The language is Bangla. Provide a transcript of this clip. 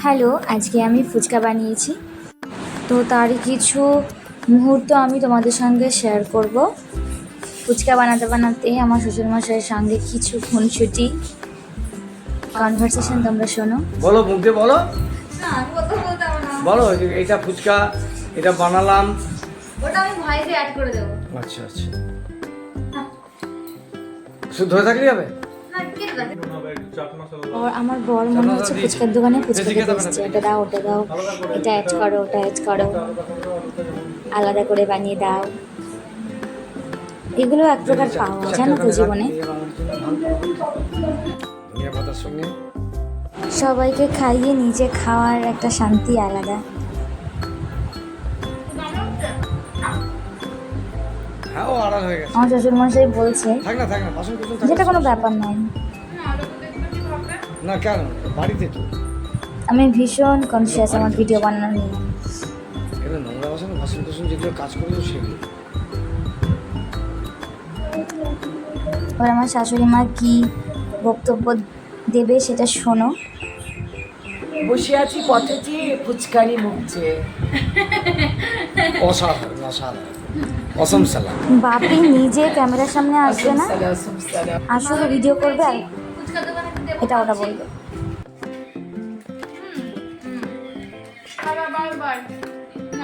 হ্যালো, আজকে আমি ফুচকা বানিয়েছি। তো তারই কিছু মুহূর্ত আমি তোমাদের সঙ্গে শেয়ার করব। ফুচকা বানাতে বানাতে আমার শ্বশুরমশাইয়ের সঙ্গে কিছু খুনসুটি কনভারসেশন তোমরা শোনো। বলো, মুখ দিয়ে বলো। না, আমি কথা বলতে পারবো না। বলো এটা ফুচকা, এটা বানালাম। ওটা আমি ভয়েসে অ্যাড করে দেবো। আচ্ছা আচ্ছা, শুদ্ধ হয়ে থাকলে যাবে। আমার বর মনে হচ্ছে ফুচকার দোকানে ফুচকা খেতে এসছে। এটা দাও, ওটা দাও, এটা অ্যাড করো, ওটা অ্যাড করো, আলাদা করে বানিয়ে দাও। এগুলো এক প্রকার পাওয়া জানো তো জীবনে। ধনিয়া পাতার সঙ্গে সবাইকে খাইয়ে নিজে খাওয়ার একটা শান্তি আলাদা। হ্যাঁ, ও আড়াল হয়ে গেছে। আমার শ্বশুরমশাই বলছে থাক না বাসন কুসন যেটা কোনো ব্যাপার নয়। না কেন, বাড়িতে তো আমি ভীষণ কনসিয়াস আমার ভিডিও বানানো নিয়ে। এবার নোংরা বাসন কুসন যেগুলো কাজ করলো সেগুলো। এবার আমার শাশুড়ি মা কি বক্তব্য দেবে সেটা শোনো। বসে আছি পথেতে ফুচকারি মুখছে। অসাধারণ অসাধারণ, অসম সালা। বাপি নিজে ক্যামেরার সামনে আসবে না, আসলে ভিডিও করবে আর এটা ওটা বলবে। বারবার